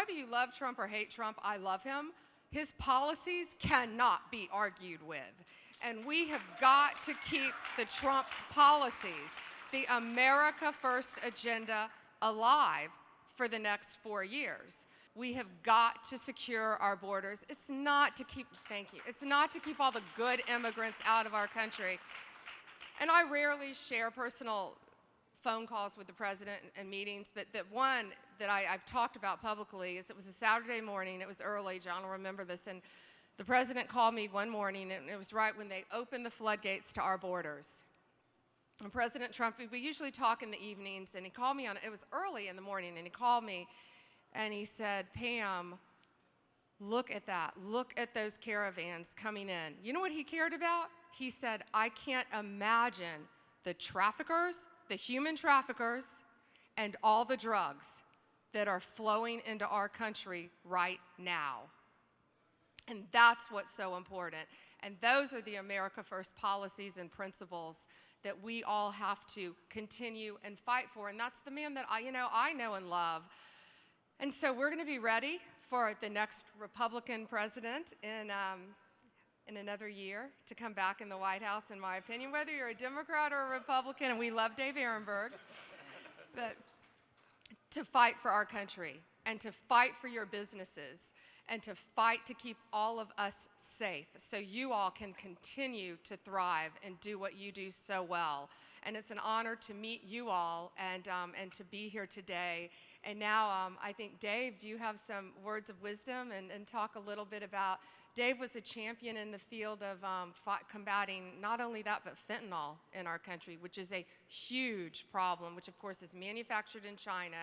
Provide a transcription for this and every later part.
whether you love Trump or hate Trump, I love him. His policies cannot be argued with. And we have got to keep the Trump policies, the America First agenda, alive for the next 4 years. We have got to secure our borders. It's not to keep, thank you, it's not to keep all the good immigrants out of our country. And I rarely share personal phone calls with the president and meetings, but the one that I've talked about publicly is it was a Saturday morning, it was early, John will remember this, and the president called me one morning, and it was right when they opened the floodgates to our borders. And President Trump, we usually talk in the evenings, and he called me it was early in the morning, and he called me, and he said, Pam, look at that, look at those caravans coming in. You know what he cared about? He said, I can't imagine the traffickers, the human traffickers, and all the drugs that are flowing into our country right now. And that's what's so important. And those are the America First policies and principles that we all have to continue and fight for. And that's the man that I know and love. And so we're going to be ready for the next Republican president in another year to come back in the White House, in my opinion, whether you're a Democrat or a Republican, and we love Dave Aronberg, but to fight for our country and to fight for your businesses and to fight to keep all of us safe so you all can continue to thrive and do what you do so well. And it's an honor to meet you all and to be here today. And now I think, Dave, do you have some words of wisdom and talk a little bit about, Dave was a champion in the field of combating not only that, but fentanyl in our country, which is a huge problem, which of course is manufactured in China,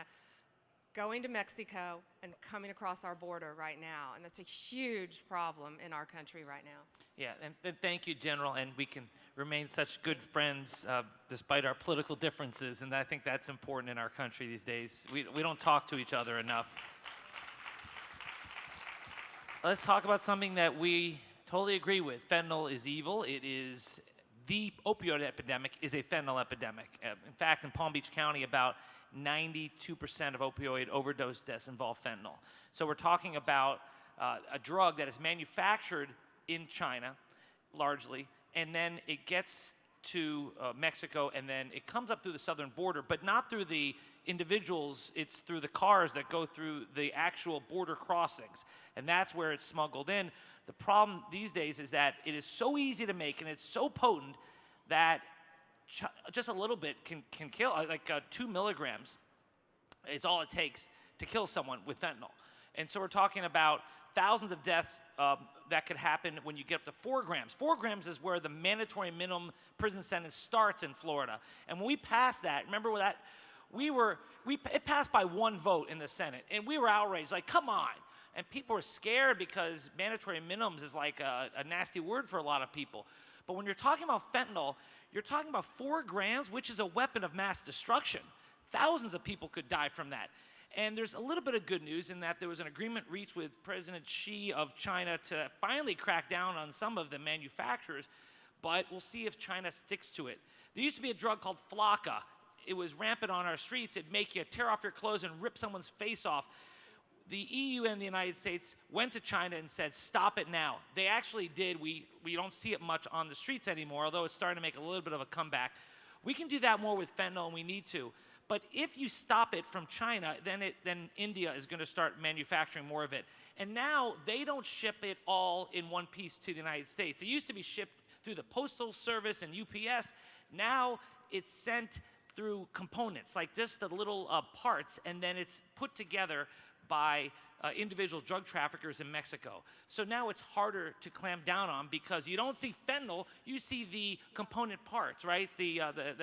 going to Mexico and coming across our border right now. And that's a huge problem in our country right now. Yeah, and thank you, General, and we can remain such good friends despite our political differences, and I think that's important in our country these days. We don't talk to each other enough. Let's talk about something that we totally agree with. Fentanyl is evil. It is the opioid epidemic is a fentanyl epidemic. In fact, in Palm Beach County, about 92% of opioid overdose deaths involve fentanyl. So we're talking about a drug that is manufactured in China, largely, and then it gets to Mexico, and then it comes up through the southern border, but not through the individuals, it's through the cars that go through the actual border crossings, and that's where it's smuggled in. The problem these days is that it is so easy to make, and it's so potent that just a little bit can kill, like 2 milligrams is all it takes to kill someone with fentanyl. And so we're talking about thousands of deaths that could happen when you get up to 4 grams. 4 grams is where the mandatory minimum prison sentence starts in Florida. And when we passed that, remember that it passed by 1 vote in the Senate, and we were outraged, like, come on. And people were scared because mandatory minimums is like a nasty word for a lot of people. But when you're talking about fentanyl, you're talking about 4 grams, which is a weapon of mass destruction. Thousands of people could die from that. And there's a little bit of good news in that there was an agreement reached with President Xi of China to finally crack down on some of the manufacturers, but we'll see if China sticks to it. There used to be a drug called Flocka. It was rampant on our streets. It'd make you tear off your clothes and rip someone's face off. The EU and the United States went to China and said, stop it now. They actually did. We don't see it much on the streets anymore, although it's starting to make a little bit of a comeback. We can do that more with fentanyl, and we need to. But if you stop it from China, then India is going to start manufacturing more of it. And now they don't ship it all in one piece to the United States. It used to be shipped through the Postal Service and UPS. Now it's sent through components, like just the little parts, and then it's put together by individual drug traffickers in Mexico. So now it's harder to clamp down on because you don't see fentanyl, you see the component parts, right? The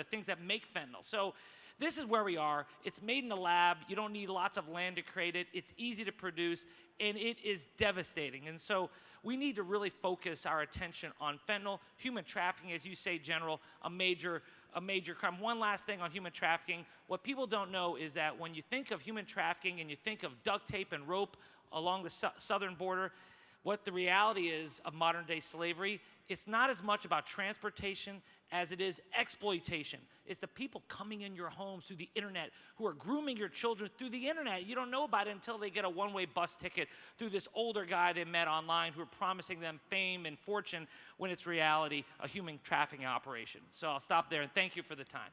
things that make fentanyl. So this is where we are. It's made in the lab. You don't need lots of land to create it. It's easy to produce, and it is devastating. And so we need to really focus our attention on fentanyl. Human trafficking, as you say, General, a major crime. One last thing on human trafficking. What people don't know is that when you think of human trafficking and you think of duct tape and rope along the southern border, what the reality is of modern day slavery, it's not as much about transportation as it is exploitation. It's the people coming in your homes through the internet who are grooming your children through the internet. You don't know about it until they get a one-way bus ticket through this older guy they met online who are promising them fame and fortune when it's reality a human trafficking operation. So I'll stop there and thank you for the time.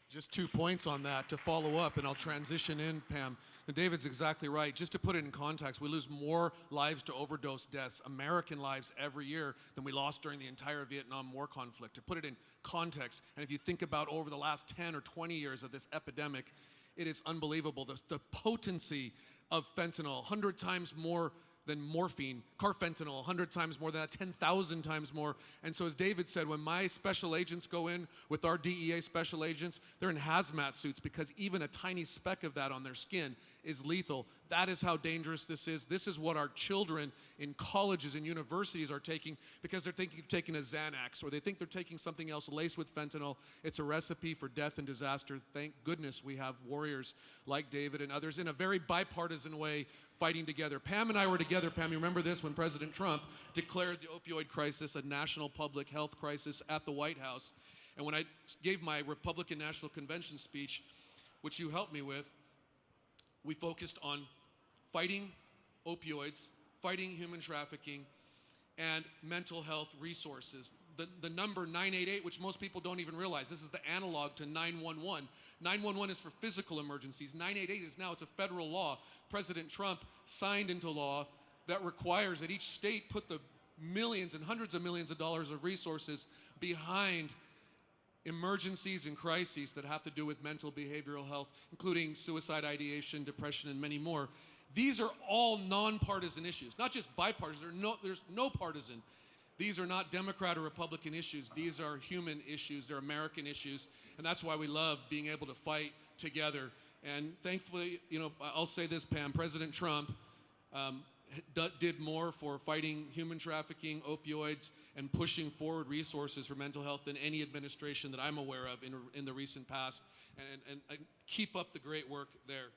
Just 2 points on that to follow up, and I'll transition in, Pam. And David's exactly right. Just to put it in context, we lose more lives to overdose deaths, American lives, every year than we lost during the entire Vietnam War conflict. To put it in context, and if you think about over the last 10 or 20 years of this epidemic, it is unbelievable. The potency of fentanyl, 100 times more than morphine, carfentanil, 100 times more than that, 10,000 times more. And so as David said, when my special agents go in with our DEA special agents, they're in hazmat suits because even a tiny speck of that on their skin is lethal. That is how dangerous this is. This is what our children in colleges and universities are taking because they're thinking of taking a Xanax or they think they're taking something else laced with fentanyl. It's a recipe for death and disaster. Thank goodness we have warriors like David and others in a very bipartisan way fighting together. Pam and I were together, Pam, you remember this, when President Trump declared the opioid crisis a national public health crisis at the White House. And when I gave my Republican National Convention speech, which you helped me with, we focused on fighting opioids, fighting human trafficking, and mental health resources. The number 988, which most people don't even realize, this is the analog to 911. 911 is for physical emergencies. 988 is now, it's a federal law. President Trump signed into law that requires that each state put the millions and hundreds of millions of dollars of resources behind emergencies and crises that have to do with mental behavioral health, including suicide ideation, depression, and many more. These are all nonpartisan issues, not just bipartisan. There's no partisan. These are not Democrat or Republican issues. These are human issues. They're American issues. And that's why we love being able to fight together. And thankfully, you know, I'll say this, Pam, President Trump did more for fighting human trafficking, opioids, and pushing forward resources for mental health than any administration that I'm aware of in the recent past. And keep up the great work there.